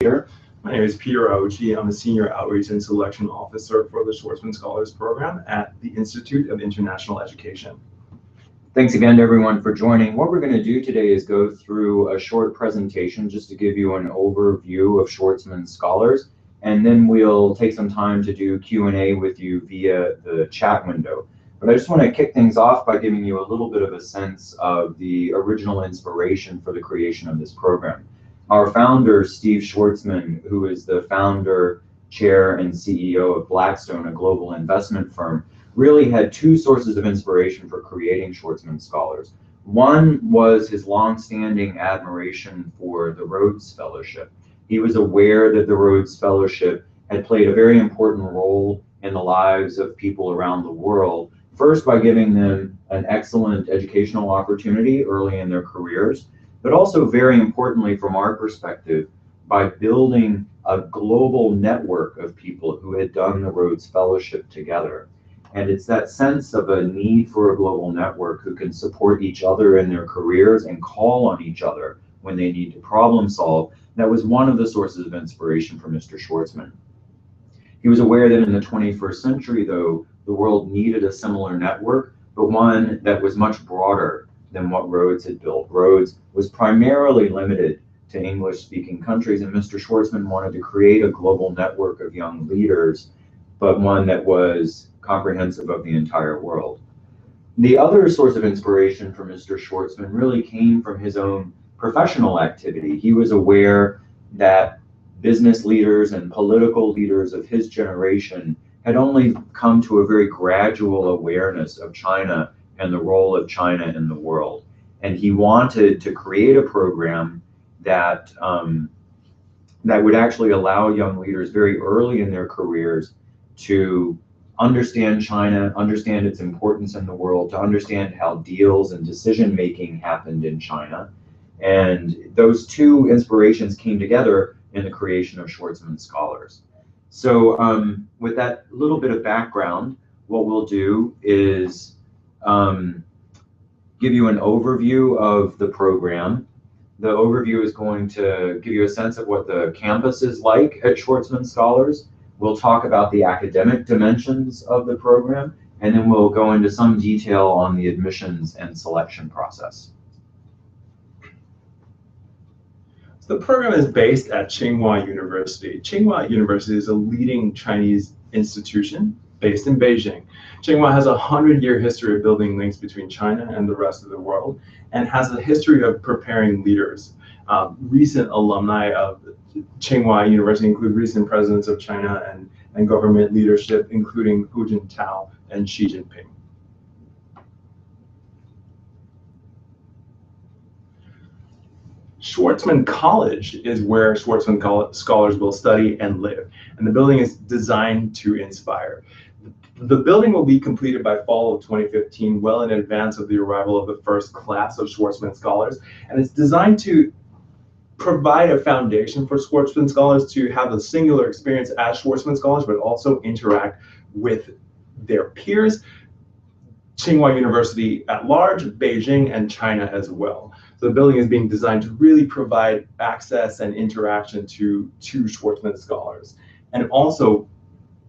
Peter. My name is Peter Oji. I'm a Senior Outreach and Selection Officer for the Schwarzman Scholars Program at the Institute of International Education. Thanks again to everyone for joining. What we're going to do today is go through a short presentation just to give you an overview of Schwarzman Scholars, and then we'll take some time to do Q&A with you via the chat window. But I just want to kick things off by giving you a little bit of a sense of the original inspiration for the creation of this program. Our founder, Steve Schwarzman, who is the founder, chair, and CEO of Blackstone, a global investment firm, really had two sources of inspiration for creating Schwarzman Scholars. One was his longstanding admiration for the Rhodes Fellowship. He was aware that the Rhodes Fellowship had played a very important role in the lives of people around the world, first by giving them an excellent educational opportunity early in their careers, but also very importantly from our perspective, by building a global network of people who had done the Rhodes Fellowship together. And it's that sense of a need for a global network who can support each other in their careers and call on each other when they need to problem solve. That was one of the sources of inspiration for Mr. Schwarzman. He was aware that in the 21st century, though, the world needed a similar network, but one that was much broader than what Rhodes had built. Rhodes was primarily limited to English-speaking countries, and Mr. Schwarzman wanted to create a global network of young leaders, but one that was comprehensive of the entire world. The other source of inspiration for Mr. Schwarzman really came from his own professional activity. He was aware that business leaders and political leaders of his generation had only come to a very gradual awareness of China and the role of China in the world. And he wanted to create a program that, that would actually allow young leaders very early in their careers to understand China, understand its importance in the world, to understand how deals and decision-making happened in China. And those two inspirations came together in the creation of Schwarzman Scholars. So with that little bit of background, what we'll do is give you an overview of the program. The overview is going to give you a sense of what the campus is like at Schwarzman Scholars. We'll talk about the academic dimensions of the program, and then we'll go into some detail on the admissions and selection process. The program is based at Tsinghua University. Tsinghua University is a leading Chinese institution based in Beijing. Tsinghua has a 100-year history of building links between China and the rest of the world, and has a history of preparing leaders. Recent alumni of Tsinghua University include recent presidents of China and government leadership, including Hu Jintao and Xi Jinping. Schwarzman College is where Schwarzman Scholars will study and live, and the building is designed to inspire. The building will be completed by fall of 2015, well in advance of the arrival of the first class of Schwarzman Scholars, and it's designed to provide a foundation for Schwarzman Scholars to have a singular experience as Schwarzman Scholars, but also interact with their peers, Tsinghua University at large, Beijing, and China as well. So the building is being designed to really provide access and interaction to Schwarzman Scholars, and also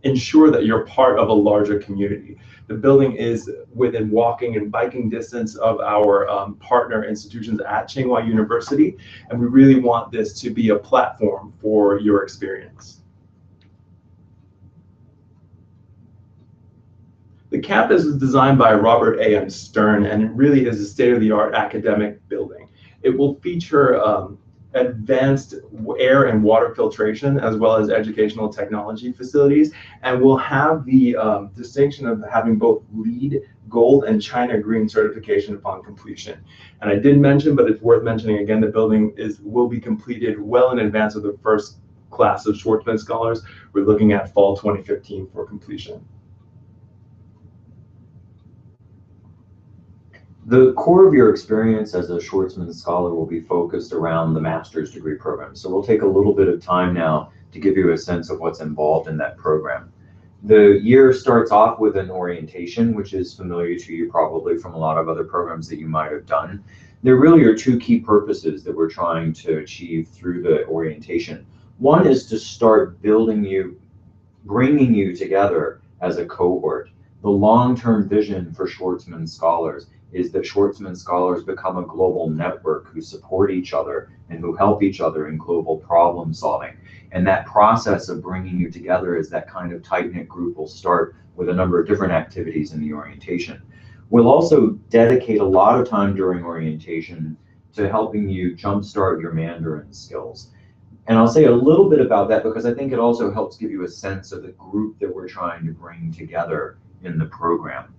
ensure that you're part of a larger community. The building is within walking and biking distance of our partner institutions at Tsinghua University, and we really want this to be a platform for your experience. The campus was designed by Robert A.M. Stern, and it really is a state-of-the-art academic building. It will feature advanced air and water filtration, as well as educational technology facilities, and will have the distinction of having both LEED Gold and China Green certification upon completion. And I did mention, but it's worth mentioning again, the building will be completed well in advance of the first class of Schwarzman Scholars. We're looking at fall 2015 for completion. The core of your experience as a Schwarzman Scholar will be focused around the master's degree program. So we'll take a little bit of time now to give you a sense of what's involved in that program. The year starts off with an orientation, which is familiar to you probably from a lot of other programs that you might have done. There really are two key purposes that we're trying to achieve through the orientation. One is to start bringing you together as a cohort. The long-term vision for Schwarzman Scholars is that Schwarzman Scholars become a global network who support each other and who help each other in global problem solving. And that process of bringing you together as that kind of tight-knit group will start with a number of different activities in the orientation. We'll also dedicate a lot of time during orientation to helping you jumpstart your Mandarin skills. And I'll say a little bit about that because I think it also helps give you a sense of the group that we're trying to bring together in the program.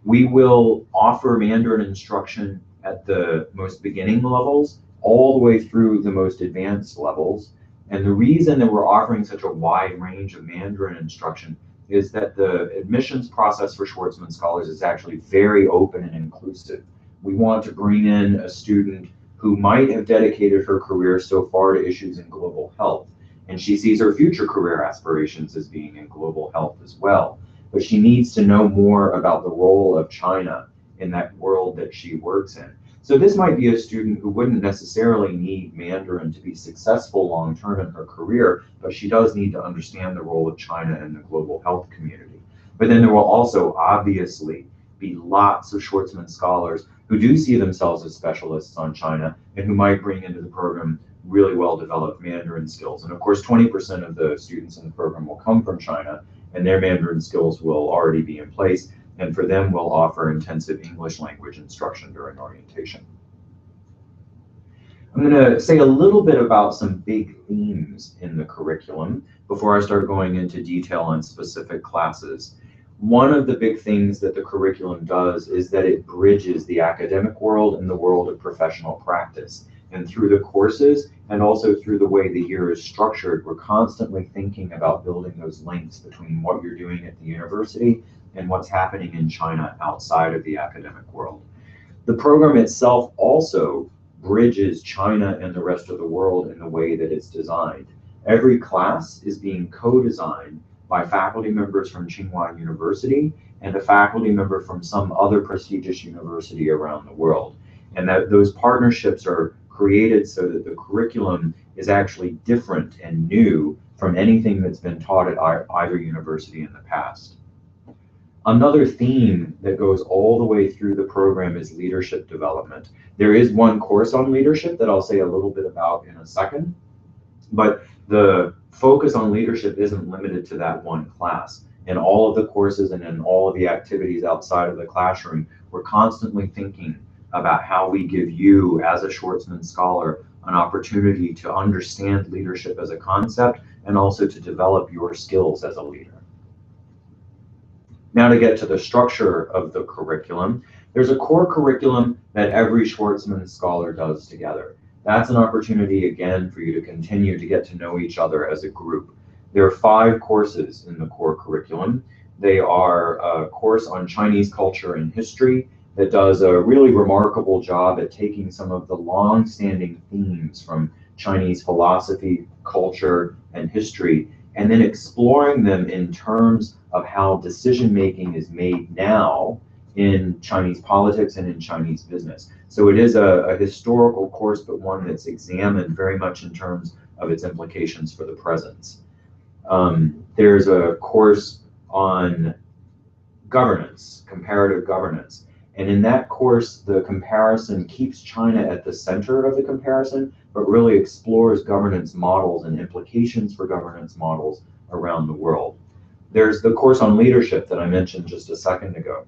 We will offer Mandarin instruction at the most beginning levels all the way through the most advanced levels. And the reason that we're offering such a wide range of Mandarin instruction is that the admissions process for Schwarzman Scholars is actually very open and inclusive. We want to bring in a student who might have dedicated her career so far to issues in global health, and she sees her future career aspirations as being in global health as well. But she needs to know more about the role of China in that world that she works in. So this might be a student who wouldn't necessarily need Mandarin to be successful long-term in her career, but she does need to understand the role of China in the global health community. But then there will also obviously be lots of Schwarzman Scholars who do see themselves as specialists on China and who might bring into the program really well-developed Mandarin skills. And of course, 20% of the students in the program will come from China, and their Mandarin skills will already be in place. And for them, we'll offer intensive English language instruction during orientation. I'm going to say a little bit about some big themes in the curriculum before I start going into detail on specific classes. One of the big things that the curriculum does is that it bridges the academic world and the world of professional practice. And through the courses and also through the way the year is structured, we're constantly thinking about building those links between what you're doing at the university and what's happening in China outside of the academic world. The program itself also bridges China and the rest of the world in the way that it's designed. Every class is being co-designed by faculty members from Tsinghua University and a faculty member from some other prestigious university around the world. And that those partnerships are created so that the curriculum is actually different and new from anything that's been taught at either university in the past. Another theme that goes all the way through the program is leadership development. There is one course on leadership that I'll say a little bit about in a second, but the focus on leadership isn't limited to that one class. In all of the courses and in all of the activities outside of the classroom, we're constantly thinking about how we give you, as a Schwarzman Scholar, an opportunity to understand leadership as a concept and also to develop your skills as a leader. Now to get to the structure of the curriculum, there's a core curriculum that every Schwarzman Scholar does together. That's an opportunity, again, for you to continue to get to know each other as a group. There are 5 courses in the core curriculum. They are a course on Chinese culture and history that does a really remarkable job at taking some of the long-standing themes from Chinese philosophy, culture, and history, and then exploring them in terms of how decision-making is made now in Chinese politics and in Chinese business. So it is a historical course, but one that's examined very much in terms of its implications for the present. There's a course on governance, comparative governance. And in that course, the comparison keeps China at the center of the comparison, but really explores governance models and implications for governance models around the world. There's the course on leadership that I mentioned just a second ago.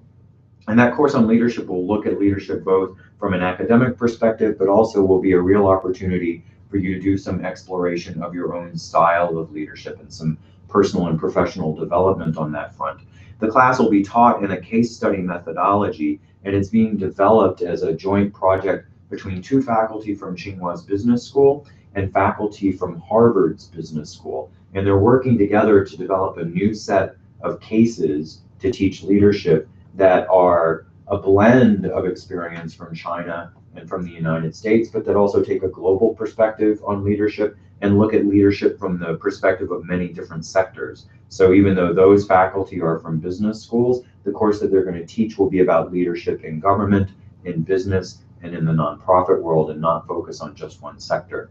And that course on leadership will look at leadership both from an academic perspective, but also will be a real opportunity for you to do some exploration of your own style of leadership and some personal and professional development on that front. The class will be taught in a case study methodology, and it's being developed as a joint project between 2 faculty from Tsinghua's business school and faculty from Harvard's business school. And they're working together to develop a new set of cases to teach leadership that are a blend of experience from China and from the United States, but that also take a global perspective on leadership and look at leadership from the perspective of many different sectors. So even though those faculty are from business schools, the course that they're going to teach will be about leadership in government, in business, and in the nonprofit world, and not focus on just one sector.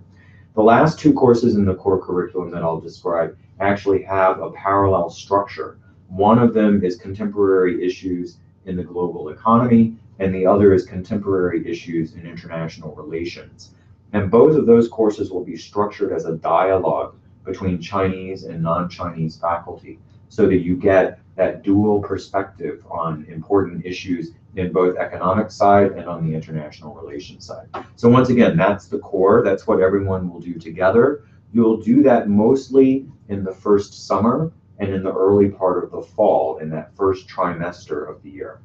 The last two courses in the core curriculum that I'll describe actually have a parallel structure. One of them is contemporary issues in the global economy, and the other is contemporary issues in international relations. And both of those courses will be structured as a dialogue between Chinese and non-Chinese faculty, so that you get that dual perspective on important issues in both economic side and on the international relations side. So once again, that's the core. That's what everyone will do together. You'll do that mostly in the first summer and in the early part of the fall, in that first trimester of the year.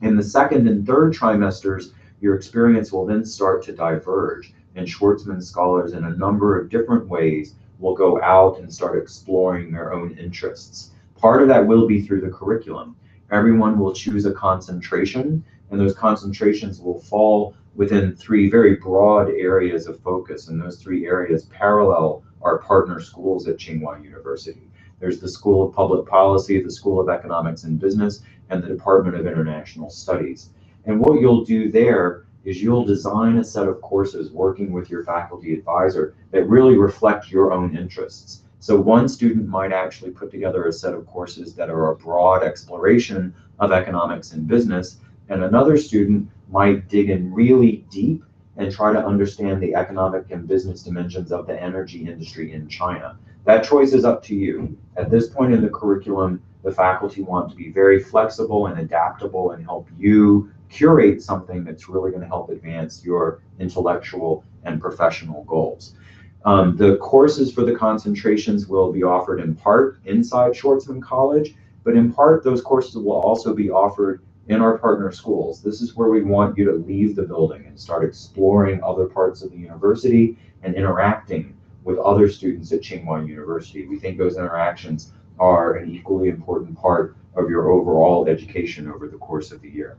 In the second and third trimesters, your experience will then start to diverge, and Schwarzman Scholars in a number of different ways will go out and start exploring their own interests. Part of that will be through the curriculum. Everyone will choose a concentration, and those concentrations will fall within three very broad areas of focus, and those three areas parallel our partner schools at Tsinghua University. There's the School of Public Policy, the School of Economics and Business, and the Department of International Studies. And what you'll do there is you'll design a set of courses working with your faculty advisor that really reflect your own interests. So one student might actually put together a set of courses that are a broad exploration of economics and business, and another student might dig in really deep and try to understand the economic and business dimensions of the energy industry in China. That choice is up to you. At this point in the curriculum, the faculty want to be very flexible and adaptable and help you curate something that's really going to help advance your intellectual and professional goals. The courses for the concentrations will be offered in part inside Schwarzman College, but in part those courses will also be offered in our partner schools. This is where we want you to leave the building and start exploring other parts of the university and interacting with other students at Tsinghua University. We think those interactions are an equally important part of your overall education over the course of the year.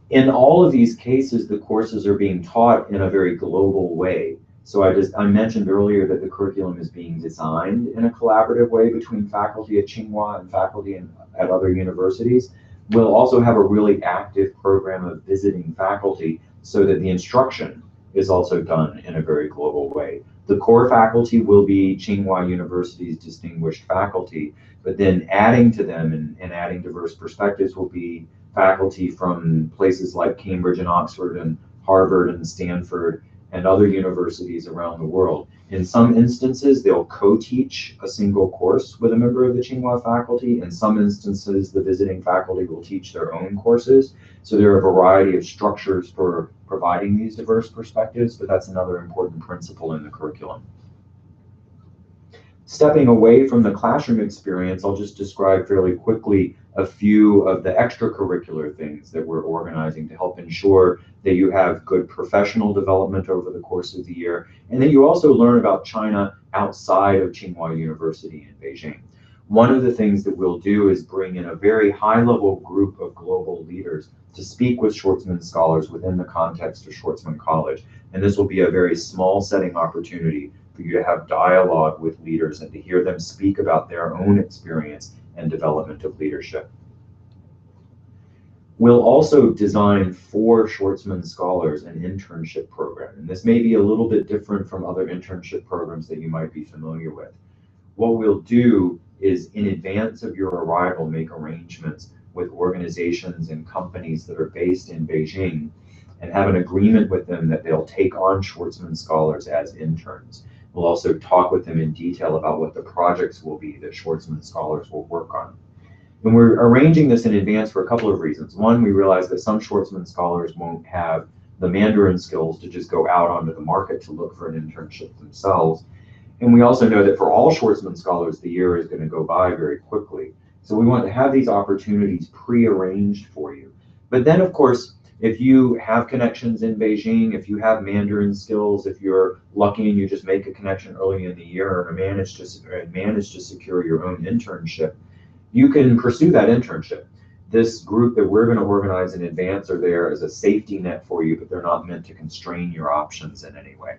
In all of these cases, the courses are being taught in a very global way. So I mentioned earlier that the curriculum is being designed in a collaborative way between faculty at Tsinghua and faculty at other universities. We'll also have a really active program of visiting faculty so that the instruction is also done in a very global way. The core faculty will be Tsinghua University's distinguished faculty, but then adding to them and adding diverse perspectives will be faculty from places like Cambridge and Oxford and Harvard and Stanford and other universities around the world. In some instances, they'll co-teach a single course with a member of the Tsinghua faculty. In some instances, the visiting faculty will teach their own courses. So there are a variety of structures for providing these diverse perspectives, but that's another important principle in the curriculum. Stepping away from the classroom experience, I'll just describe fairly quickly a few of the extracurricular things that we're organizing to help ensure that you have good professional development over the course of the year, and that you also learn about China outside of Tsinghua University in Beijing. One of the things that we'll do is bring in a very high-level group of global leaders to speak with Schwarzman Scholars within the context of Schwarzman College. And this will be a very small setting opportunity for you to have dialogue with leaders and to hear them speak about their own experience and development of leadership. We'll also design for Schwarzman Scholars an internship program, and this may be a little bit different from other internship programs that you might be familiar with. What we'll do is, in advance of your arrival, make arrangements with organizations and companies that are based in Beijing and have an agreement with them that they'll take on Schwarzman Scholars as interns. We'll also talk with them in detail about what the projects will be that Schwarzman Scholars will work on. And we're arranging this in advance for a couple of reasons. One, we realize that some Schwarzman Scholars won't have the Mandarin skills to just go out onto the market to look for an internship themselves. And we also know that for all Schwarzman Scholars, the year is going to go by very quickly. So we want to have these opportunities pre-arranged for you. But then, of course, if you have connections in Beijing, if you have Mandarin skills, if you're lucky and you just make a connection early in the year or manage to secure your own internship, you can pursue that internship. This group that we're going to organize in advance are there as a safety net for you, but they're not meant to constrain your options in any way.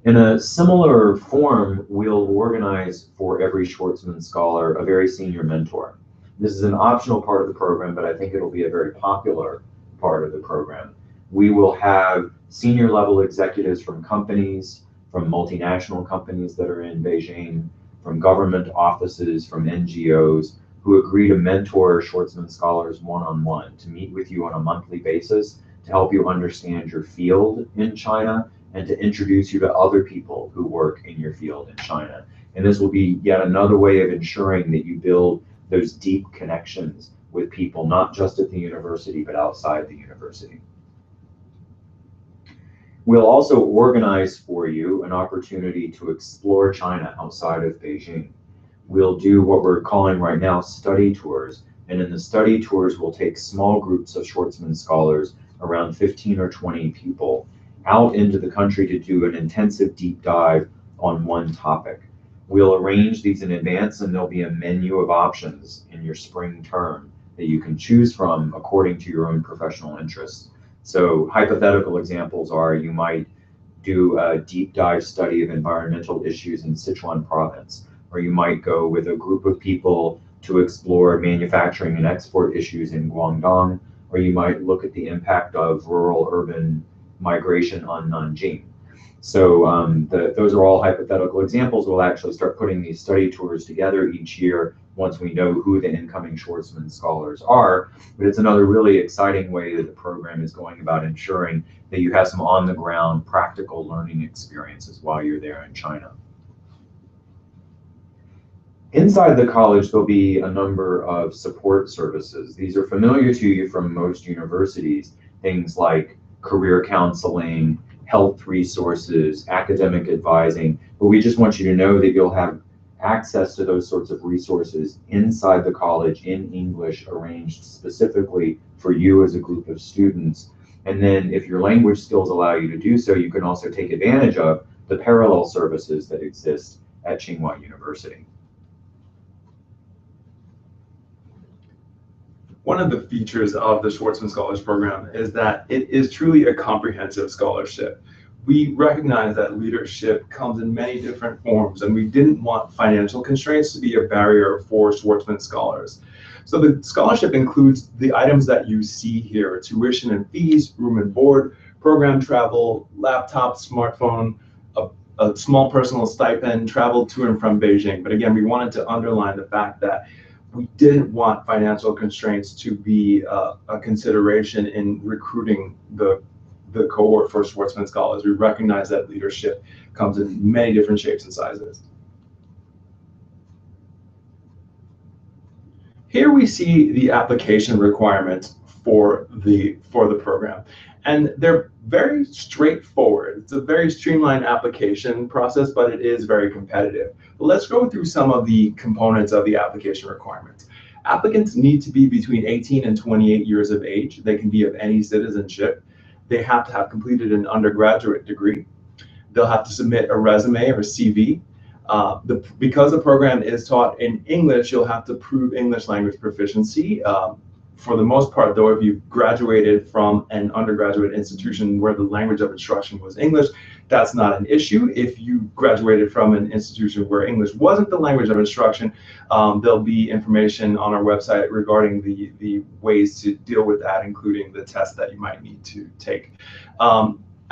In a similar form, we'll organize for every Schwarzman Scholar a very senior mentor. This is an optional part of the program, but I think it'll be a very popular part of the program. We will have senior level executives from companies, from multinational companies that are in Beijing, from government offices, from NGOs, who agree to mentor Schwarzman Scholars one-on-one, to meet with you on a monthly basis, to help you understand your field in China, and to introduce you to other people who work in your field in China. And this will be yet another way of ensuring that you build those deep connections with people, not just at the university, but outside the university. We'll also organize for you an opportunity to explore China outside of Beijing. We'll do what we're calling right now study tours. And in the study tours, we'll take small groups of Schwarzman Scholars, around 15 or 20 people, out into the country to do an intensive deep dive on one topic. We'll arrange these in advance, and there'll be a menu of options in your spring term that you can choose from according to your own professional interests. So hypothetical examples are, you might do a deep dive study of environmental issues in Sichuan province, or you might go with a group of people to explore manufacturing and export issues in Guangdong, or you might look at the impact of rural-urban migration on Nanjing. So those are all hypothetical examples. We'll actually start putting these study tours together each year once we know who the incoming Schwarzman Scholars are. But it's another really exciting way that the program is going about ensuring that you have some on-the-ground practical learning experiences while you're there in China. Inside the college, there'll be a number of support services. These are familiar to you from most universities, things like career counseling, health resources, academic advising, but we just want you to know that you'll have access to those sorts of resources inside the college in English, arranged specifically for you as a group of students. And then if your language skills allow you to do so, you can also take advantage of the parallel services that exist at Tsinghua University. One of the features of the Schwarzman Scholars Program is that it is truly a comprehensive scholarship. We recognize that leadership comes in many different forms, and we didn't want financial constraints to be a barrier for Schwarzman Scholars. So the scholarship includes the items that you see here: tuition and fees, room and board, program travel, laptop, smartphone, a small personal stipend, travel to and from Beijing. But again, we wanted to underline the fact that we didn't want financial constraints to be a consideration in recruiting the cohort for Schwarzman Scholars. We recognize that leadership comes in many different shapes and sizes. Here we see the application requirements for the program, and they're very straightforward. It's a very streamlined application process, but it is very competitive. But let's go through some of the components of the application requirements. Applicants need to be between 18 and 28 years of age. They can be of any citizenship. They have to have completed an undergraduate degree. They'll have to submit a resume or CV. Because the program is taught in English, you'll have to prove English language proficiency. For the most part, though, if you graduated from an undergraduate institution where the language of instruction was English, that's not an issue. If you graduated from an institution where English wasn't the language of instruction, there'll be information on our website regarding the ways to deal with that, including the test that you might need to take.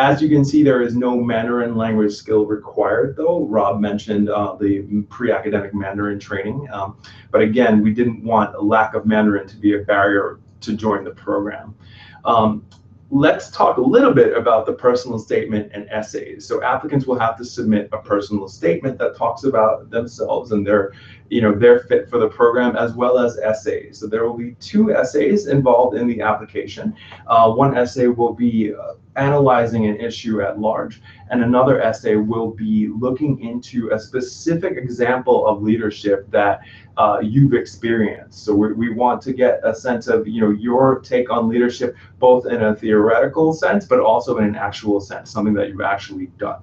As you can see, there is no Mandarin language skill required, though. Rob mentioned the pre-academic Mandarin training. But again, we didn't want a lack of Mandarin to be a barrier to join the program. Let's talk a little bit about the personal statement and essays. So applicants will have to submit a personal statement that talks about themselves and their fit for the program, as well as essays. So there will be 2 essays involved in the application. One essay will be analyzing an issue at large, and another essay will be looking into a specific example of leadership that you've experienced. So we want to get a sense of your take on leadership, both in a theoretical sense, but also in an actual sense, something that you've actually done.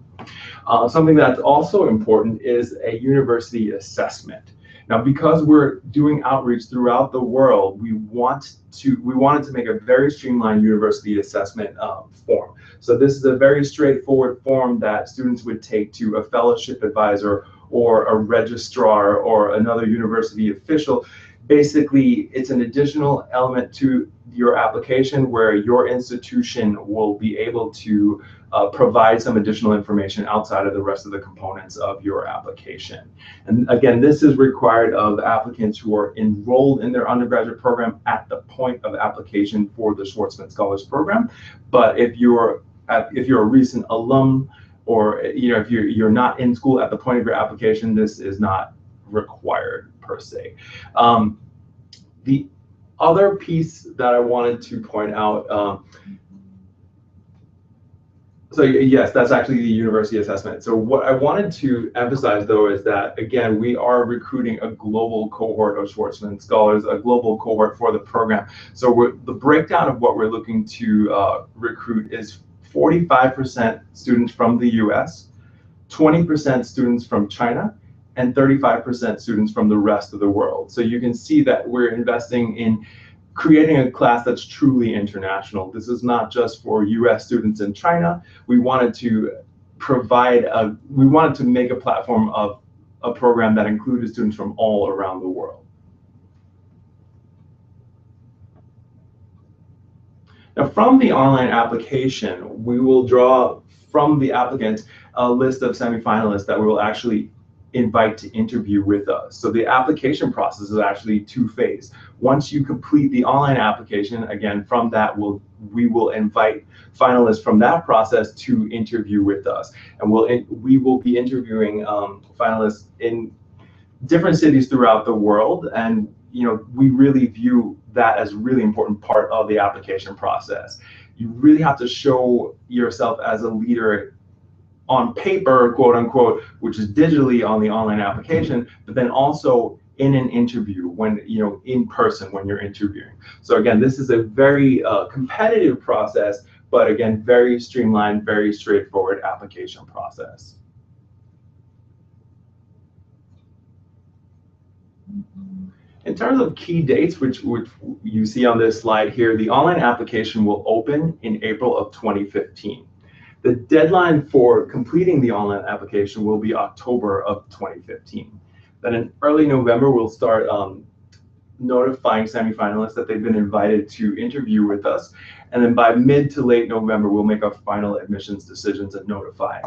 Something that's also important is a university assessment. Now, because we're doing outreach throughout the world, we wanted to make a very streamlined university assessment form. So this is a very straightforward form that students would take to a fellowship advisor or a registrar or another university official. basically, it's an additional element to your application where your institution will be able to provide some additional information outside of the rest of the components of your application. And again, this is required of applicants who are enrolled in their undergraduate program at the point of application for the Schwarzman Scholars program. But if you're a recent alum, or if you're not in school at the point of your application, this is not required per se. The other piece that I wanted to point out, so yes, that's actually the university assessment. So what I wanted to emphasize, though, is that, again, we are recruiting a global cohort of Schwarzman Scholars, a global cohort for the program. So the breakdown of what we're looking to recruit is 45% students from the US, 20% students from China, and 35% students from the rest of the world. So you can see that we're investing in creating a class that's truly international. This is not just for US students in China. We wanted to make a platform of a program that included students from all around the world. Now, from the online application, we will draw from the applicants a list of semifinalists that we will actually invite to interview with us. So the application process is actually two-phase. Once you complete the online application, again, from that we will invite finalists from that process to interview with us, and we will be interviewing finalists in different cities throughout the world, and we really view that as a really important part of the application process. You really have to show yourself as a leader on paper, quote unquote, which is digitally on the online application, but then also in an interview, when in person when you're interviewing. So again, this is a very competitive process, but again, very streamlined, very straightforward application process. In terms of key dates, which you see on this slide here, the online application will open in April of 2015. The deadline for completing the online application will be October of 2015. Then in early November, we'll start notifying semifinalists that they've been invited to interview with us. And then by mid to late November, we'll make our final admissions decisions and notify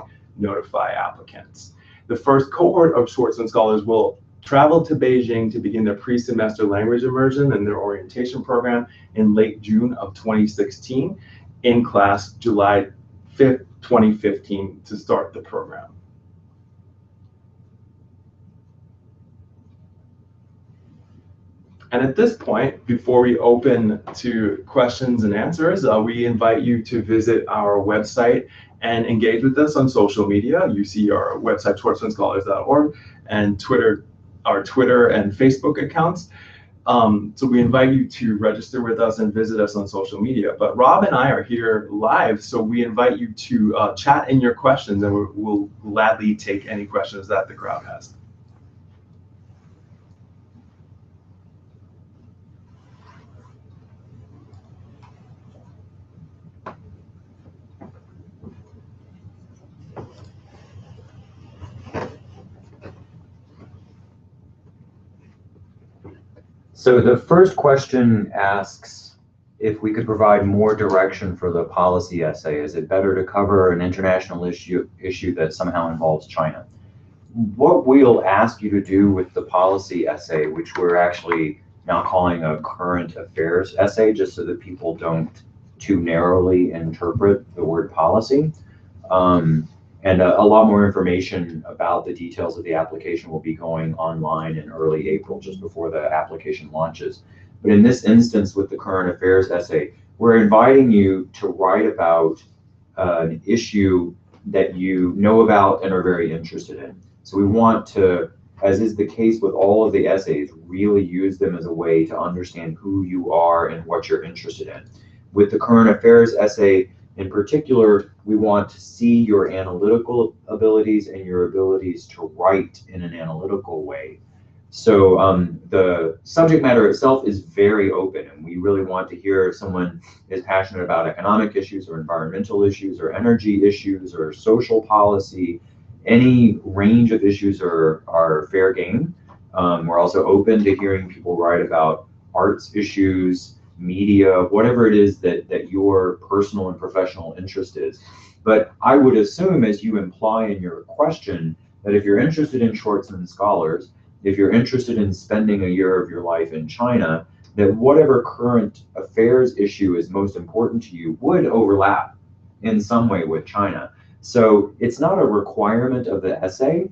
applicants. The first cohort of Schwarzman Scholars will travel to Beijing to begin their pre-semester language immersion and their orientation program in late June of 2016, in class July 5th, 2015 to start the program. And at this point, before we open to questions and answers, we invite you to visit our website and engage with us on social media. You see our website, schwarzmanscholars.org, and our Twitter and Facebook accounts. So we invite you to register with us and visit us on social media. But Rob and I are here live, so we invite you to chat in your questions, and we'll gladly take any questions that the crowd has. So the first question asks if we could provide more direction for the policy essay. Is it better to cover an international issue that somehow involves China? What we'll ask you to do with the policy essay, which we're actually now calling a current affairs essay, just so that people don't too narrowly interpret the word policy. And a lot more information about the details of the application will be going online in early April, just before the application launches. But in this instance, with the current affairs essay, we're inviting you to write about an issue that you know about and are very interested in. So we want to, as is the case with all of the essays, really use them as a way to understand who you are and what you're interested in. With the current affairs essay, in particular, we want to see your analytical abilities and your abilities to write in an analytical way. So the subject matter itself is very open, and we really want to hear if someone is passionate about economic issues or environmental issues or energy issues or social policy. Any range of issues are fair game. We're also open to hearing people write about arts issues, media, whatever it is that your personal and professional interest is. But I would assume, as you imply in your question, that if you're interested in Schwarzman Scholars, if you're interested in spending a year of your life in China, that whatever current affairs issue is most important to you would overlap in some way with China. So it's not a requirement of the essay,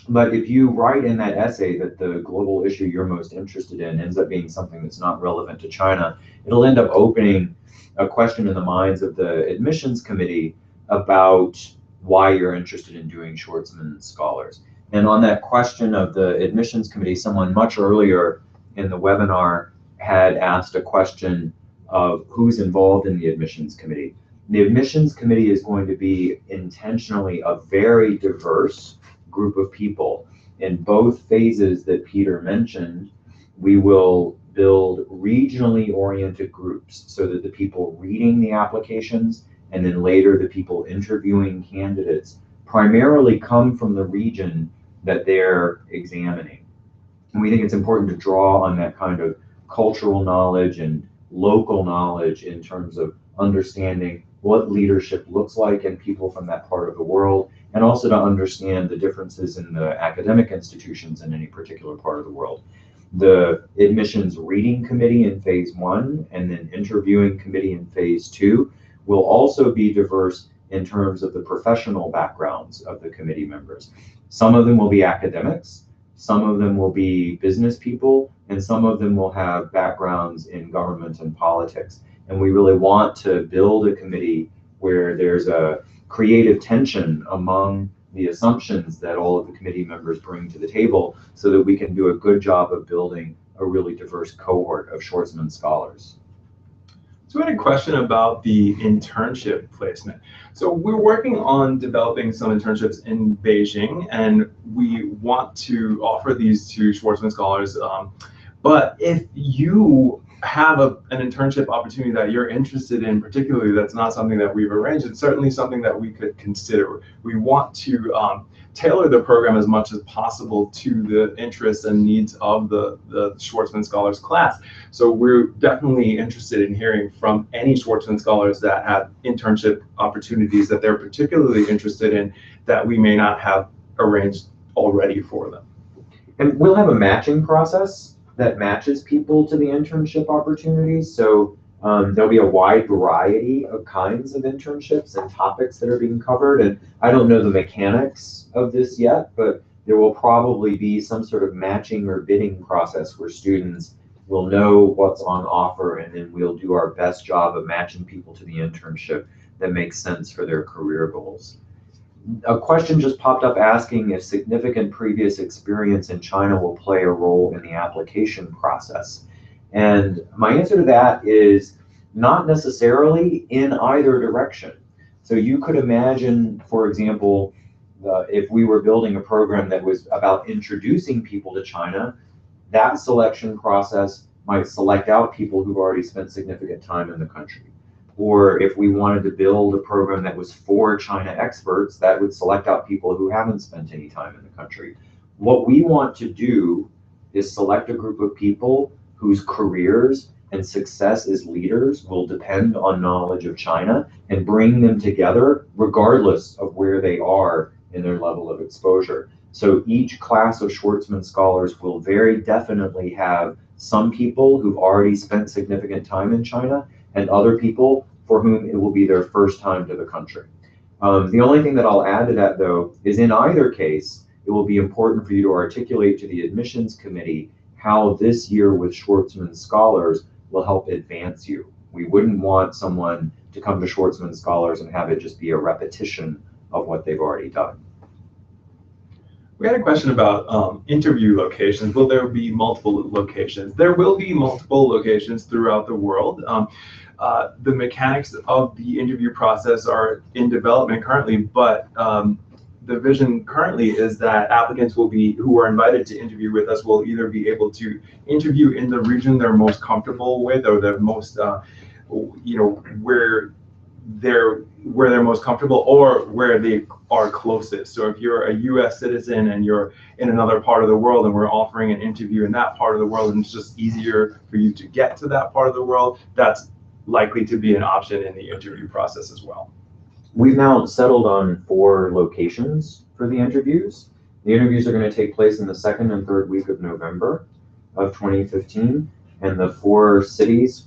but if you write in that essay that the global issue you're most interested in ends up being something that's not relevant to China, it'll end up opening a question in the minds of the admissions committee about why you're interested in doing Schwarzman Scholars. And on that question of the admissions committee, someone much earlier in the webinar had asked a question of who's involved in the admissions committee. The admissions committee is going to be intentionally a very diverse group of people. In both phases that Peter mentioned, we will build regionally oriented groups so that the people reading the applications and then later the people interviewing candidates primarily come from the region that they're examining. And we think it's important to draw on that kind of cultural knowledge and local knowledge in terms of understanding what leadership looks like in people from that part of the world, and also to understand the differences in the academic institutions in any particular part of the world. The admissions reading committee in phase 1 and then interviewing committee in phase 2 will also be diverse in terms of the professional backgrounds of the committee members. Some of them will be academics, some of them will be business people, and some of them will have backgrounds in government and politics. And we really want to build a committee where there's a creative tension among the assumptions that all of the committee members bring to the table so that we can do a good job of building a really diverse cohort of Schwarzman Scholars. So we had a question about the internship placement. So we're working on developing some internships in Beijing, and we want to offer these to Schwarzman Scholars. But if you have an internship opportunity that you're interested in, particularly that's not something that we've arranged, it's certainly something that we could consider. We want to tailor the program as much as possible to the interests and needs of the Schwarzman Scholars class. So we're definitely interested in hearing from any Schwarzman Scholars that have internship opportunities that they're particularly interested in that we may not have arranged already for them. And we'll have a matching process that matches people to the internship opportunities. So there'll be a wide variety of kinds of internships and topics that are being covered. And I don't know the mechanics of this yet, but there will probably be some sort of matching or bidding process where students will know what's on offer, and then we'll do our best job of matching people to the internship that makes sense for their career goals. A question just popped up asking if significant previous experience in China will play a role in the application process. And my answer to that is not necessarily in either direction. So you could imagine, for example, if we were building a program that was about introducing people to China, that selection process might select out people who've already spent significant time in the country. Or if we wanted to build a program that was for China experts, that would select out people who haven't spent any time in the country. What we want to do is select a group of people whose careers and success as leaders will depend on knowledge of China, and bring them together regardless of where they are in their level of exposure. So each class of Schwarzman Scholars will very definitely have some people who've already spent significant time in China, and other people for whom it will be their first time to the country. The only thing that I'll add to that, though, is in either case, it will be important for you to articulate to the admissions committee how this year with Schwarzman Scholars will help advance you. We wouldn't want someone to come to Schwarzman Scholars and have it just be a repetition of what they've already done. We had a question about interview locations. Will there be multiple locations? There will be multiple locations throughout the world. The mechanics of the interview process are in development currently, but the vision currently is that applicants who are invited to interview with us will either be able to interview in the region they're most comfortable with, or the most, where where they're most comfortable or where they are closest. So if you're a US citizen and you're in another part of the world and we're offering an interview in that part of the world and it's just easier for you to get to that part of the world, that's likely to be an option in the interview process as well. We've now settled on 4 locations for the interviews. The interviews are going to take place in the 2nd and 3rd week of November of 2015, and the 4 cities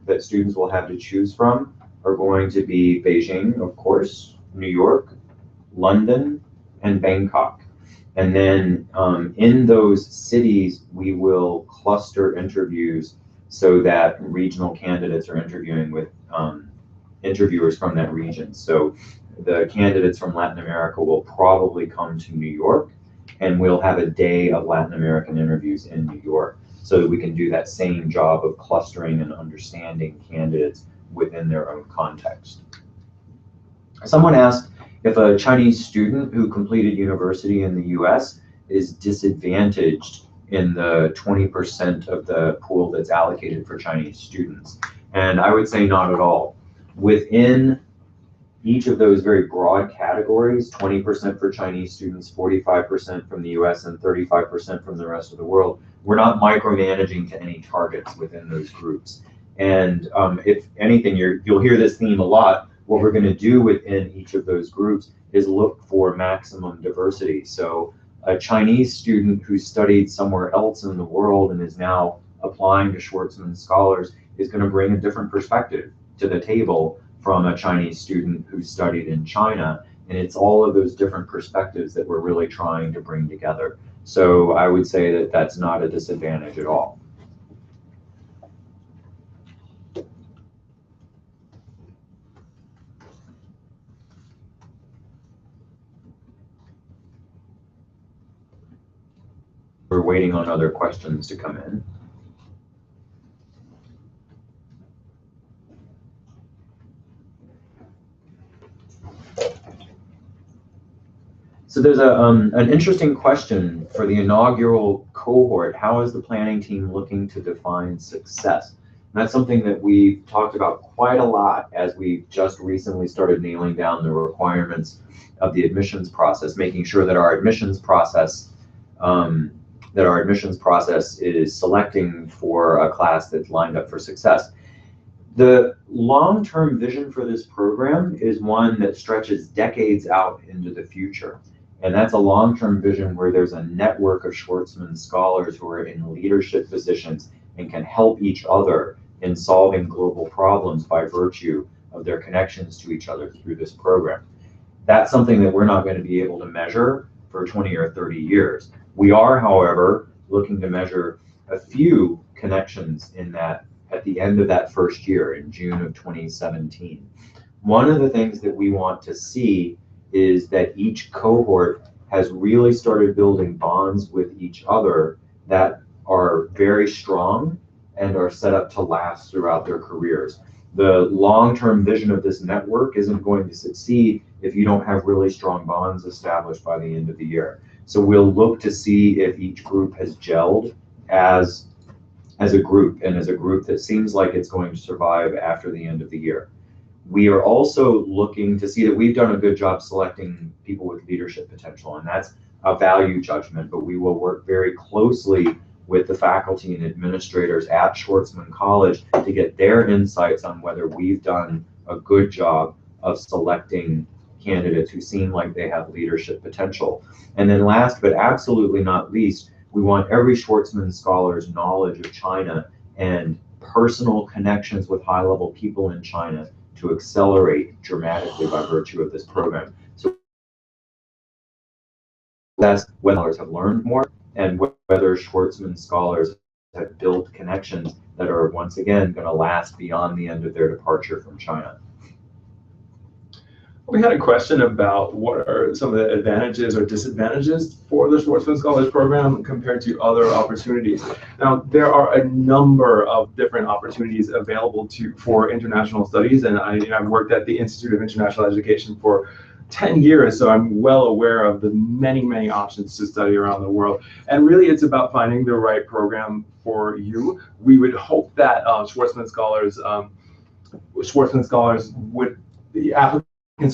that students will have to choose from are going to be Beijing, of course, New York, London, and Bangkok. And then in those cities, we will cluster interviews so that regional candidates are interviewing with interviewers from that region. So the candidates from Latin America will probably come to New York, and we'll have a day of Latin American interviews in New York so that we can do that same job of clustering and understanding candidates within their own context. Someone asked if a Chinese student who completed university in the US is disadvantaged in the 20% of the pool that's allocated for Chinese students. And I would say not at all. Within each of those very broad categories, 20% for Chinese students, 45% from the US, and 35% from the rest of the world, we're not micromanaging to any targets within those groups. And if anything, you'll hear this theme a lot. What we're going to do within each of those groups is look for maximum diversity. So a Chinese student who studied somewhere else in the world and is now applying to Schwarzman Scholars is going to bring a different perspective to the table from a Chinese student who studied in China. And it's all of those different perspectives that we're really trying to bring together. So I would say that that's not a disadvantage at all. We're waiting on other questions to come in. So there's an interesting question for the inaugural cohort. How is the planning team looking to define success? And that's something that we've talked about quite a lot as we've just recently started nailing down the requirements of the admissions process, making sure that our admissions process is selecting for a class that's lined up for success. The long-term vision for this program is one that stretches decades out into the future. And that's a long-term vision where there's a network of Schwarzman scholars who are in leadership positions and can help each other in solving global problems by virtue of their connections to each other through this program. That's something that we're not going to be able to measure for 20 or 30 years. We are, however, looking to measure a few connections in that at the end of that first year in June of 2017. One of the things that we want to see is that each cohort has really started building bonds with each other that are very strong and are set up to last throughout their careers. The long-term vision of this network isn't going to succeed if you don't have really strong bonds established by the end of the year. So we'll look to see if each group has gelled as a group, and as a group that seems like it's going to survive after the end of the year. We are also looking to see that we've done a good job selecting people with leadership potential, and that's a value judgment, but we will work very closely with the faculty and administrators at Schwarzman College to get their insights on whether we've done a good job of selecting candidates who seem like they have leadership potential. And then last but absolutely not least, we want every Schwarzman Scholar's knowledge of China and personal connections with high-level people in China to accelerate dramatically by virtue of this program. So that's whether scholars have learned more and whether Schwarzman Scholars have built connections that are once again going to last beyond the end of their departure from China. We had a question about what are some of the advantages or disadvantages for the Schwarzman Scholars Program compared to other opportunities. Now, there are a number of different opportunities available for international studies, and I've worked at the Institute of International Education for 10 years, so I'm well aware of the many, many options to study around the world. And really, it's about finding the right program for you. We would hope that Schwarzman Scholars Schwarzman Scholars the applicants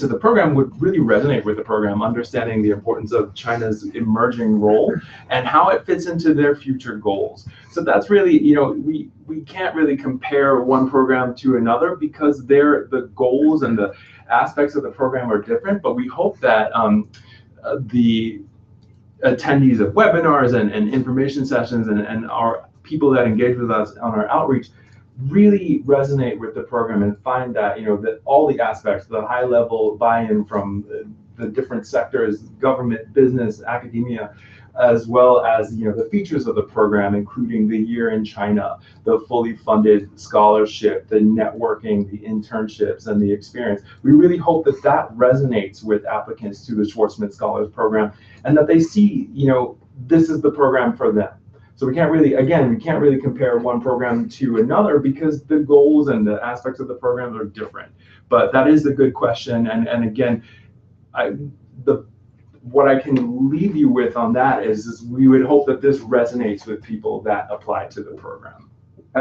to the program would really resonate with the program, understanding the importance of China's emerging role and how it fits into their future goals. So that's really, we can't really compare one program to another because the goals and the aspects of the program are different, but we hope that the attendees of webinars and information sessions and our people that engage with us on our outreach really resonate with the program and find that, that all the aspects, the high level buy-in from the different sectors, government, business, academia, as well as, the features of the program, including the year in China, the fully funded scholarship, the networking, the internships, and the experience. We really hope that that resonates with applicants to the Schwarzman Scholars Program and that they see, this is the program for them. So we can't really compare one program to another because the goals and the aspects of the programs are different. But that is a good question. And again, what I can leave you with on that is we would hope that this resonates with people that apply to the program.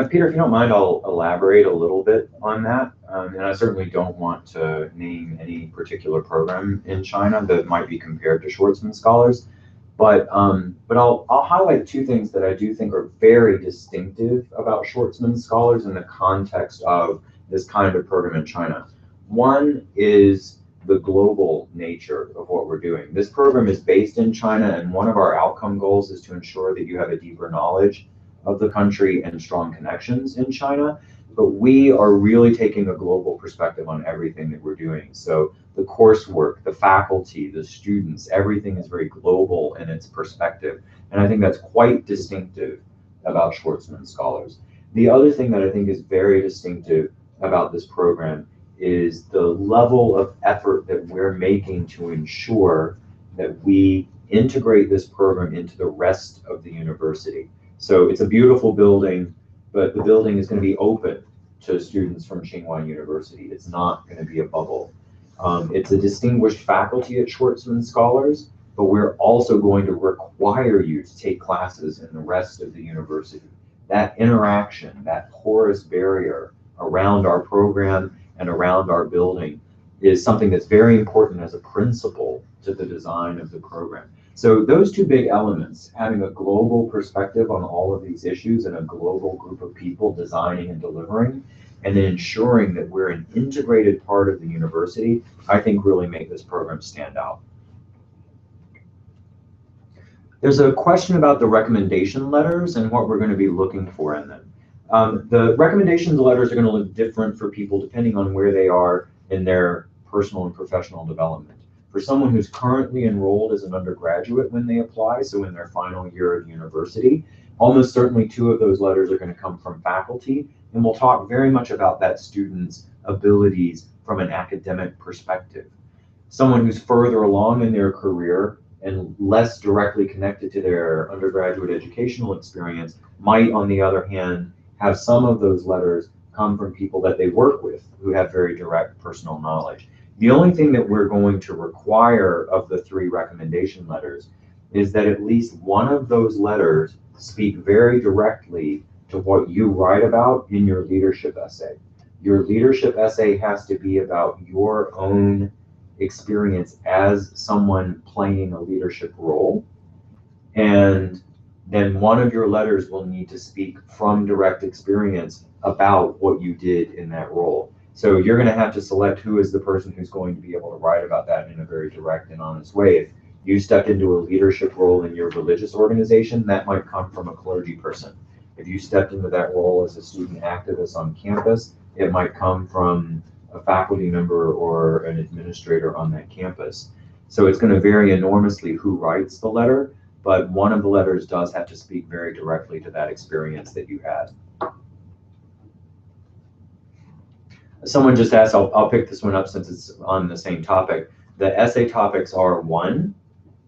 Peter, if you don't mind, I'll elaborate a little bit on that. And I certainly don't want to name any particular program in China that might be compared to Schwarzman Scholars. But I'll highlight two things that I do think are very distinctive about Schwarzman Scholars in the context of this kind of program in China. One is the global nature of what we're doing. This program is based in China, and one of our outcome goals is to ensure that you have a deeper knowledge of the country and strong connections in China. But we are really taking a global perspective on everything that we're doing. So the coursework, the faculty, the students, everything is very global in its perspective. And I think that's quite distinctive about Schwarzman Scholars. The other thing that I think is very distinctive about this program is the level of effort that we're making to ensure that we integrate this program into the rest of the university. So it's a beautiful building, but the building is going to be open to students from Tsinghua University. It's not going to be a bubble. It's a distinguished faculty at Schwarzman Scholars, but we're also going to require you to take classes in the rest of the university. That interaction, that porous barrier around our program and around our building is something that's very important as a principle to the design of the program. So those two big elements, having a global perspective on all of these issues and a global group of people designing and delivering, and then ensuring that we're an integrated part of the university, I think really make this program stand out. There's a question about the recommendation letters and what we're going to be looking for in them. The recommendation letters are going to look different for people depending on where they are in their personal and professional development. For someone who's currently enrolled as an undergraduate when they apply, so in their final year of university, almost certainly two of those letters are going to come from faculty, and we'll talk very much about that student's abilities from an academic perspective. Someone who's further along in their career and less directly connected to their undergraduate educational experience might, on the other hand, have some of those letters come from people that they work with who have very direct personal knowledge. The only thing that we're going to require of the three recommendation letters is that at least one of those letters speak very directly to what you write about in your leadership essay. Your leadership essay has to be about your own experience as someone playing a leadership role. And then one of your letters will need to speak from direct experience about what you did in that role. So you're going to have to select who is the person who's going to be able to write about that in a very direct and honest way. If you stepped into a leadership role in your religious organization, that might come from a clergy person. If you stepped into that role as a student activist on campus, it might come from a faculty member or an administrator on that campus. So it's going to vary enormously who writes the letter, but one of the letters does have to speak very directly to that experience that you had. Someone just asked, I'll pick this one up since it's on the same topic. The essay topics are one,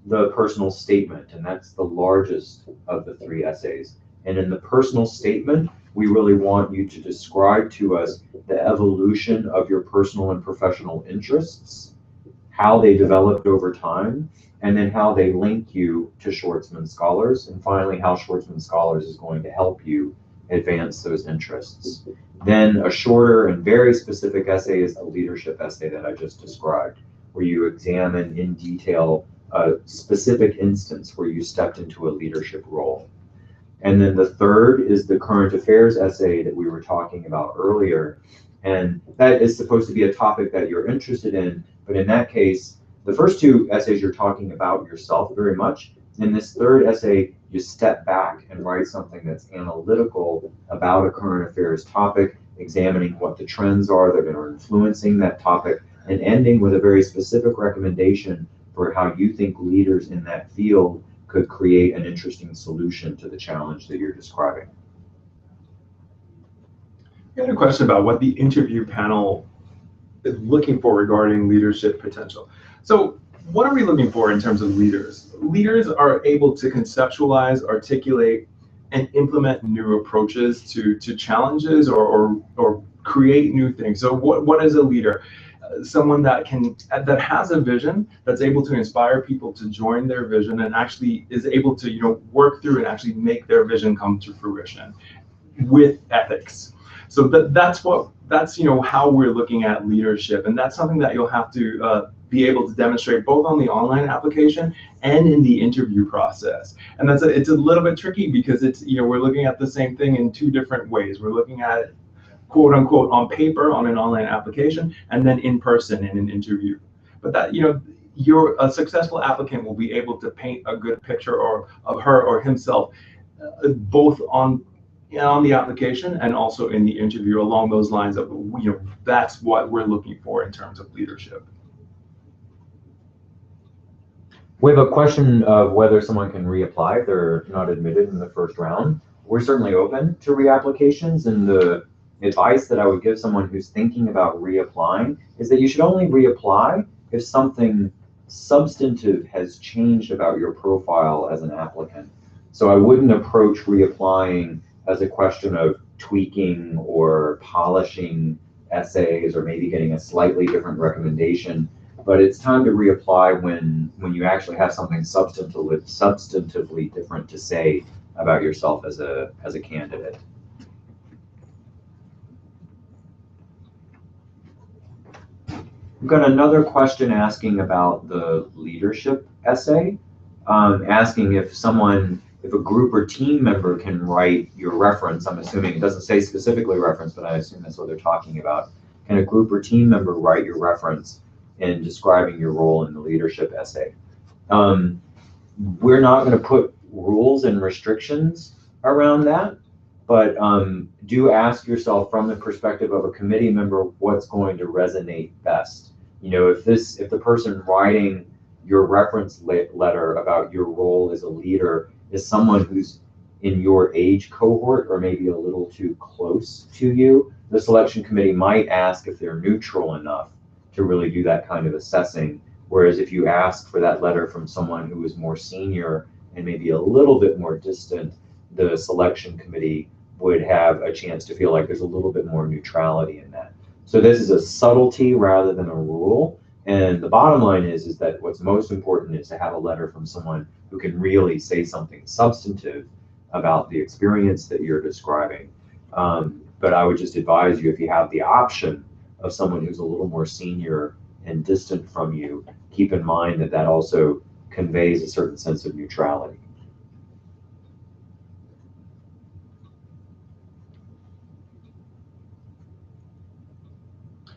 the personal statement, and that's the largest of the three essays. And in the personal statement, we really want you to describe to us the evolution of your personal and professional interests, how they developed over time, and then how they link you to Schwarzman Scholars, and finally how Schwarzman Scholars is going to help you advance those interests. Then a shorter and very specific essay is the leadership essay that I just described, where you examine in detail a specific instance where you stepped into a leadership role. And then the third is the current affairs essay that we were talking about earlier. And that is supposed to be a topic that you're interested in, but in that case, the first two essays you're talking about yourself very much. In this third essay, you step back and write something that's analytical about a current affairs topic, examining what the trends are that are influencing that topic, and ending with a very specific recommendation for how you think leaders in that field could create an interesting solution to the challenge that you're describing. I had a question about what the interview panel is looking for regarding leadership potential. So what are we looking for in terms of leaders? Leaders are able to conceptualize, articulate, and implement new approaches to challenges or create new things. So what is a leader? Someone that has a vision, that's able to inspire people to join their vision, and actually is able to work through and actually make their vision come to fruition with ethics. So that's how we're looking at leadership, and that's something that you'll have to be able to demonstrate both on the online application and in the interview process. And it's a little bit tricky because we're looking at the same thing in two different ways. We're looking at it, quote unquote, on paper on an online application, and then in person in an interview. But a successful applicant will be able to paint a good picture of her or himself, both on the application and also in the interview, along those lines of, that's what we're looking for in terms of leadership. We have a question of whether someone can reapply if they're not admitted in the first round. We're certainly open to reapplications, and the advice that I would give someone who's thinking about reapplying is that you should only reapply if something substantive has changed about your profile as an applicant. So I wouldn't approach reapplying as a question of tweaking or polishing essays or maybe getting a slightly different recommendation. But it's time to reapply when you actually have something substantively different to say about yourself as a candidate. We've got another question asking about the leadership essay, asking if a group or team member can write your reference. I'm assuming it doesn't say specifically reference, but I assume that's what they're talking about. Can a group or team member write your reference in describing your role in the leadership essay? We're not going to put rules and restrictions around that, but do ask yourself from the perspective of a committee member what's going to resonate best. If the person writing your reference letter about your role as a leader is someone who's in your age cohort or maybe a little too close to you, the selection committee might ask if they're neutral enough to really do that kind of assessing. Whereas if you ask for that letter from someone who is more senior and maybe a little bit more distant, the selection committee would have a chance to feel like there's a little bit more neutrality in that. So this is a subtlety rather than a rule. And the bottom line is that what's most important is to have a letter from someone who can really say something substantive about the experience that you're describing. But I would just advise you, if you have the option of someone who's a little more senior and distant from you, keep in mind that also conveys a certain sense of neutrality.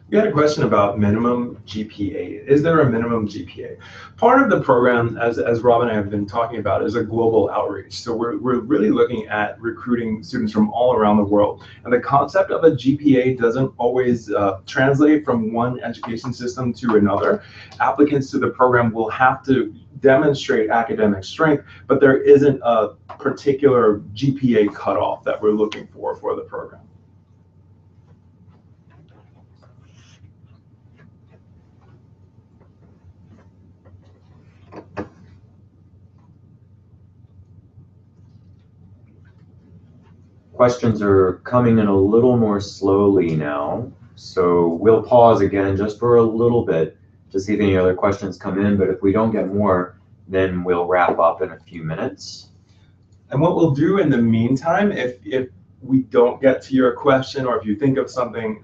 We had a question about minimum GPA. Is there a minimum GPA? Part of the program, as Rob and I have been talking about, is a global outreach. So we're really looking at recruiting students from all around the world. And the concept of a GPA doesn't always translate from one education system to another. Applicants to the program will have to demonstrate academic strength, but there isn't a particular GPA cutoff that we're looking for the program. Questions are coming in a little more slowly now, so we'll pause again just for a little bit to see if any other questions come in, but if we don't get more, then we'll wrap up in a few minutes. And what we'll do in the meantime, if we don't get to your question, or if you think of something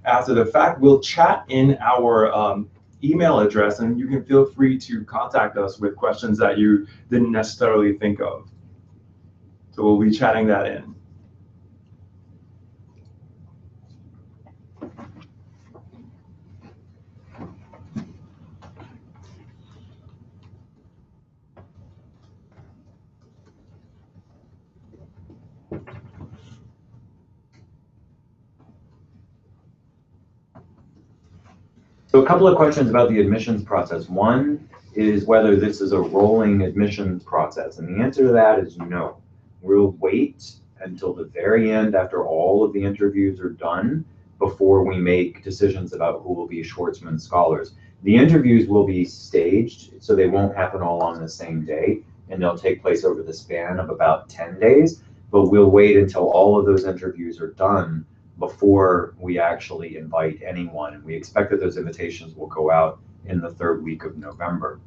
after the fact, we'll chat in our email address, and you can feel free to contact us with questions that you didn't necessarily think of. So we'll be chatting that in. So a couple of questions about the admissions process. One is whether this is a rolling admissions process, and the answer to that is no. We'll wait until the very end, after all of the interviews are done, before we make decisions about who will be Schwarzman Scholars. The interviews will be staged, so they won't happen all on the same day, and they'll take place over the span of about 10 days, but we'll wait until all of those interviews are done before we actually invite anyone. And we expect that those invitations will go out in the third week of November.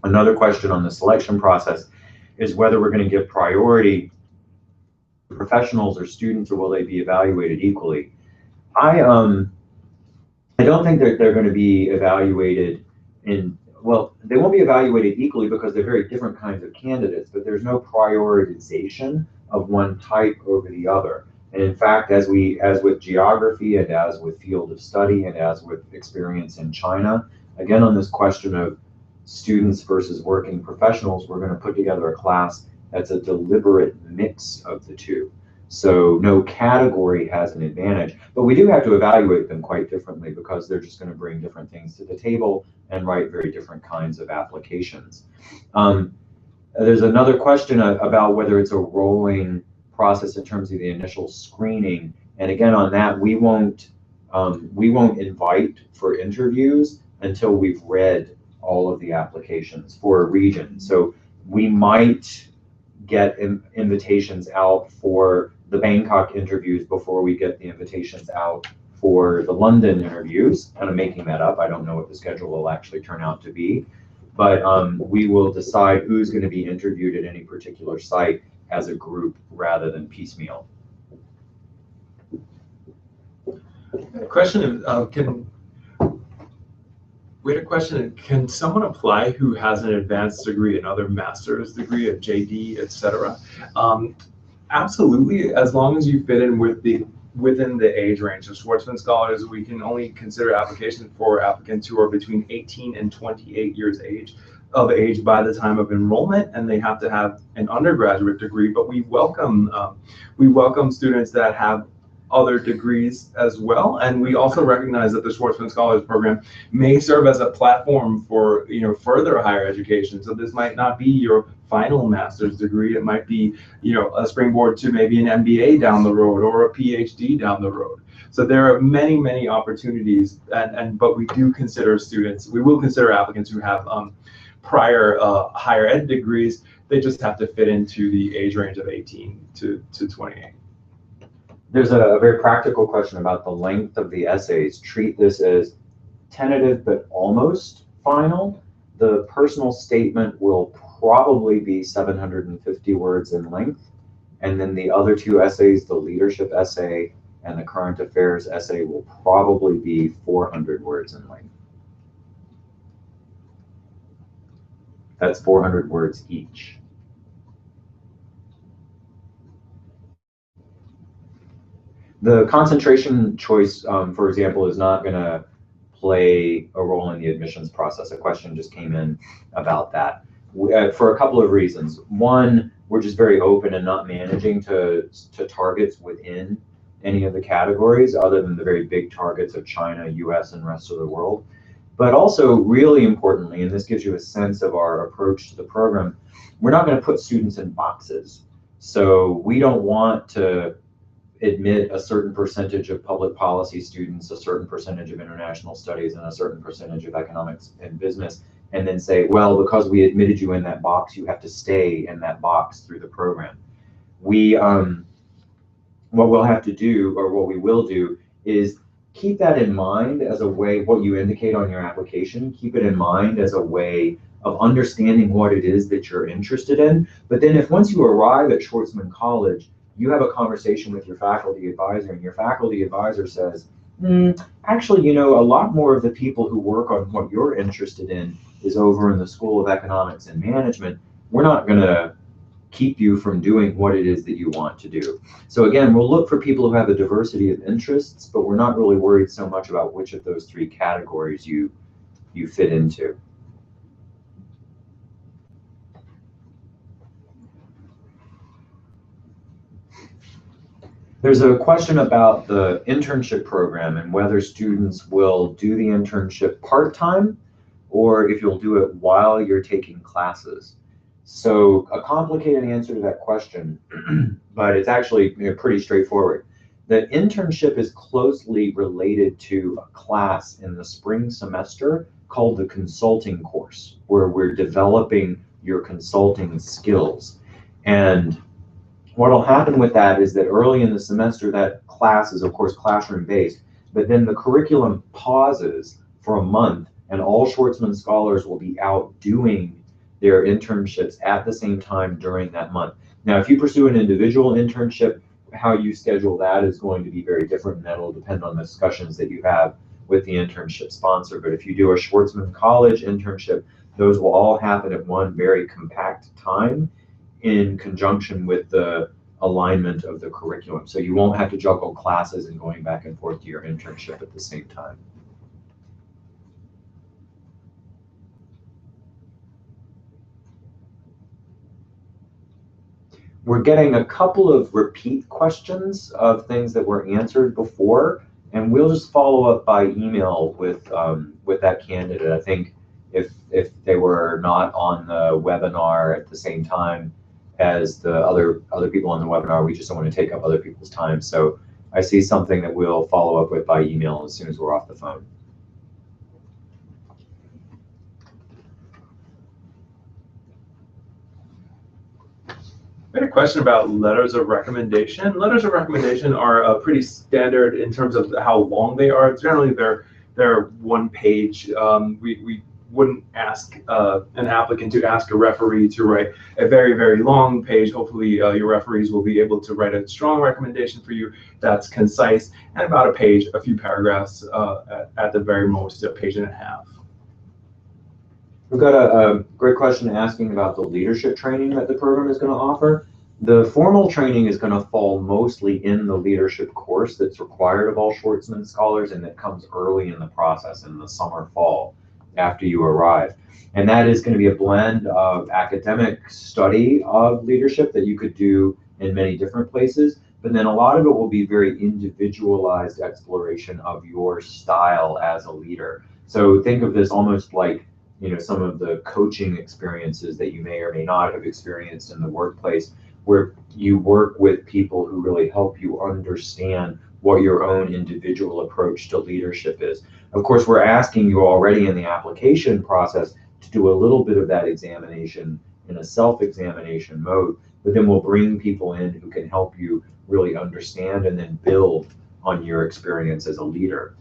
Another question on the selection process is whether we're going to give priority to professionals or students, or will they be evaluated equally? I don't think that they're going to be evaluated well, they won't be evaluated equally because they're very different kinds of candidates, but there's no prioritization of one type over the other. And in fact, as with geography, and as with field of study, and as with experience in China, again, on this question of students versus working professionals, we're going to put together a class that's a deliberate mix of the two. So no category has an advantage, but we do have to evaluate them quite differently because they're just going to bring different things to the table and write very different kinds of applications. There's another question about whether it's a rolling process in terms of the initial screening, and again on that, we won't invite for interviews until we've read all of the applications for a region. So we might get invitations out for the Bangkok interviews before we get the invitations out for the London interviews. And I'm making that up. I don't know what the schedule will actually turn out to be, but we will decide who's going to be interviewed at any particular site as a group rather than piecemeal. The question of can someone apply who has an advanced degree, another master's degree, a JD, etc.? Absolutely, as long as you fit in within the age range of Schwarzman Scholars. We can only consider applications for applicants who are between 18 and 28 years of age by the time of enrollment, and they have to have an undergraduate degree. But we welcome students that have other degrees as well, and we also recognize that the Schwarzman Scholars program may serve as a platform for further higher education. So this might not be your final master's degree; it might be a springboard to maybe an MBA down the road or a PhD down the road. So there are many opportunities, but we do consider students. We will consider applicants who have prior higher ed degrees. They just have to fit into the age range of 18 to 28. There's a very practical question about the length of the essays. Treat this as tentative but almost final. The personal statement will probably be 750 words in length, and then the other two essays, the leadership essay and the current affairs essay, will probably be 400 words in length. That's 400 words each. The concentration choice, for example, is not going to play a role in the admissions process. A question just came in about that for a couple of reasons. One, we're just very open and not managing to targets within any of the categories other than the very big targets of China, US, and rest of the world. But also, really importantly, and this gives you a sense of our approach to the program, we're not going to put students in boxes. So we don't want to admit a certain percentage of public policy students, a certain percentage of international studies, and a certain percentage of economics and business, and then say, well, because we admitted you in that box, you have to stay in that box through the program. What we'll have to do, or what we will do, is keep that in mind as a way, what you indicate on your application, keep it in mind as a way of understanding what it is that you're interested in. But then if once you arrive at Schwarzman College, you have a conversation with your faculty advisor, and your faculty advisor says, actually, you know, a lot more of the people who work on what you're interested in is over in the School of Economics and Management. We're not going to keep you from doing what it is that you want to do. So again, we'll look for people who have a diversity of interests, but we're not really worried so much about which of those three categories you fit into. There's a question about the internship program and whether students will do the internship part-time or if you'll do it while you're taking classes. So a complicated answer to that question, but it's actually, you know, pretty straightforward. The internship is closely related to a class in the spring semester called the consulting course, where we're developing your consulting skills. And what will happen with that is that early in the semester, that class is of course classroom based, but then the curriculum pauses for a month and all Schwarzman Scholars will be out doing their internships at the same time during that month. Now, if you pursue an individual internship, how you schedule that is going to be very different, and that'll depend on the discussions that you have with the internship sponsor. But if you do a Schwarzman College internship, those will all happen at one very compact time in conjunction with the alignment of the curriculum. So you won't have to juggle classes and going back and forth to your internship at the same time. We're getting a couple of repeat questions of things that were answered before, and we'll just follow up by email with that candidate. I think if they were not on the webinar at the same time as the other people on the webinar, we just don't want to take up other people's time. So I see something that we'll follow up with by email as soon as we're off the phone. I had a question about letters of recommendation. Letters of recommendation are pretty standard in terms of how long they are. Generally, they're one page. We wouldn't ask an applicant to ask a referee to write a very, very long page. Hopefully, your referees will be able to write a strong recommendation for you that's concise and about a page, a few paragraphs, at the very most, a page and a half. We've got a great question asking about the leadership training that the program is going to offer. The formal training is going to fall mostly in the leadership course that's required of all Schwarzman Scholars, and that comes early in the process in the summer, fall, after you arrive. And that is going to be a blend of academic study of leadership that you could do in many different places, but then a lot of it will be very individualized exploration of your style as a leader. So think of this almost like, you know, some of the coaching experiences that you may or may not have experienced in the workplace, where you work with people who really help you understand what your own individual approach to leadership is. Of course, we're asking you already in the application process to do a little bit of that examination in a self-examination mode, but then we'll bring people in who can help you really understand and then build on your experience as a leader.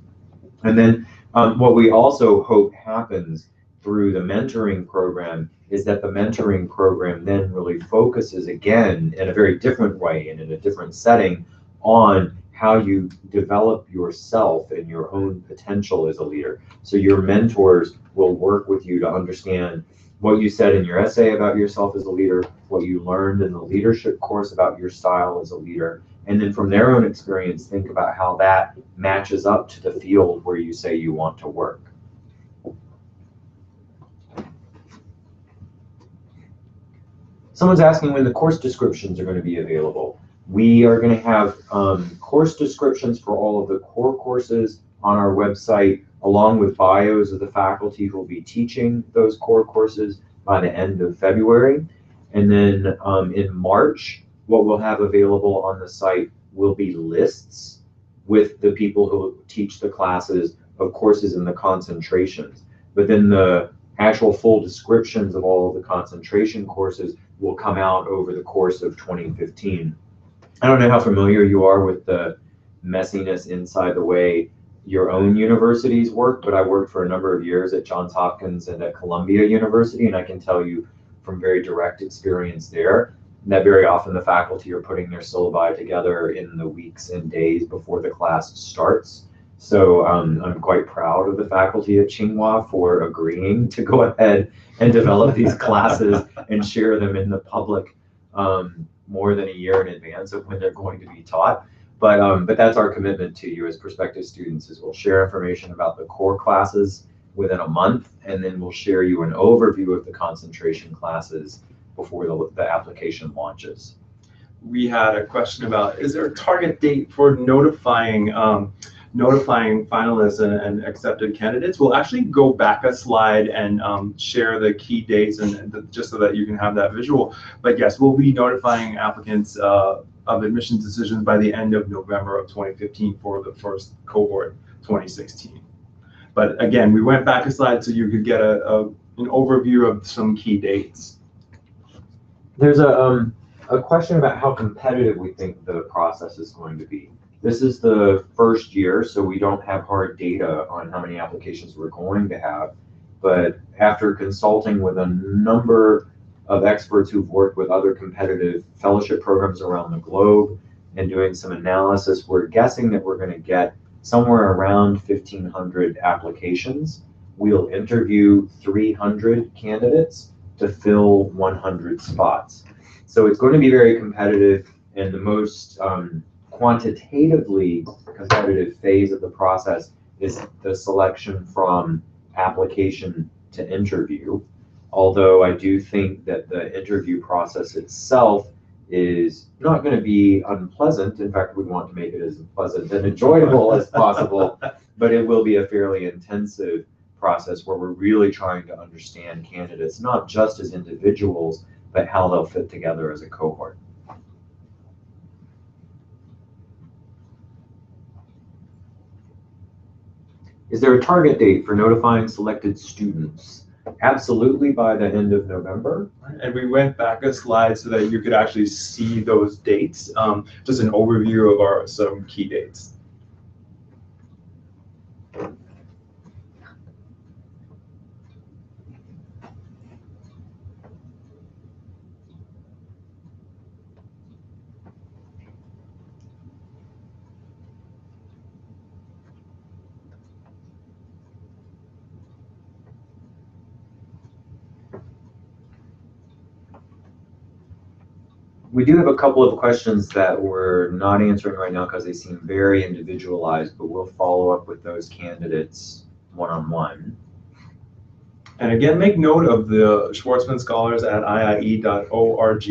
And then what we also hope happens through the mentoring program is that the mentoring program then really focuses again in a very different way and in a different setting on how you develop yourself and your own potential as a leader. So your mentors will work with you to understand what you said in your essay about yourself as a leader, what you learned in the leadership course about your style as a leader, and then from their own experience, think about how that matches up to the field where you say you want to work. Someone's asking when the course descriptions are going to be available. We are going to have course descriptions for all of the core courses on our website, along with bios of the faculty who will be teaching those core courses by the end of February. And then in March, what we'll have available on the site will be lists with the people who teach the classes of courses and the concentrations. But then the actual full descriptions of all of the concentration courses will come out over the course of 2015. I don't know how familiar you are with the messiness inside the way your own universities work, but I worked for a number of years at Johns Hopkins and at Columbia University, and I can tell you from very direct experience there that very often the faculty are putting their syllabi together in the weeks and days before the class starts. So I'm quite proud of the faculty at Tsinghua for agreeing to go ahead and develop these classes and share them in the public more than a year in advance of when they're going to be taught. But that's our commitment to you as prospective students, is we'll share information about the core classes within a month, and then we'll share you an overview of the concentration classes before the application launches. We had a question about, is there a target date for notifying finalists and accepted candidates? We'll actually go back a slide and share the key dates, and just so that you can have that visual. But yes, we'll be notifying applicants of admission decisions by the end of November of 2015 for the first cohort 2016. But again, we went back a slide so you could get an overview of some key dates. There's a question about how competitive we think the process is going to be. This is the first year, so we don't have hard data on how many applications we're going to have. But after consulting with a number of experts who've worked with other competitive fellowship programs around the globe and doing some analysis, we're guessing that we're going to get somewhere around 1,500 applications. We'll interview 300 candidates to fill 100 spots. So it's going to be very competitive, and the most quantitatively competitive phase of the process is the selection from application to interview. Although I do think that the interview process itself is not going to be unpleasant. In fact, we want to make it as pleasant and enjoyable as possible, but it will be a fairly intensive process where we're really trying to understand candidates, not just as individuals, but how they'll fit together as a cohort. Is there a target date for notifying selected students? Absolutely, by the end of November. And we went back a slide so that you could actually see those dates, just an overview of some key dates. We do have a couple of questions that we're not answering right now because they seem very individualized, but we'll follow up with those candidates one-on-one. And again, make note of the Schwarzman Scholars at iie.org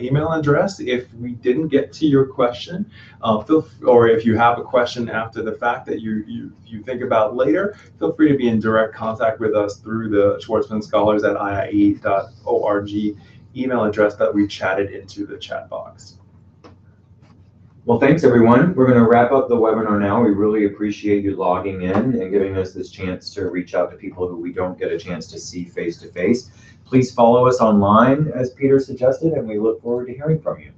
email address. If we didn't get to your question, or if you have a question after the fact that you think about later, feel free to be in direct contact with us through the Schwarzman Scholars at iie.org email address that we chatted into the chat box. Well, thanks everyone. We're going to wrap up the webinar now. We really appreciate you logging in and giving us this chance to reach out to people who we don't get a chance to see face to face. Please follow us online, as Peter suggested, and we look forward to hearing from you.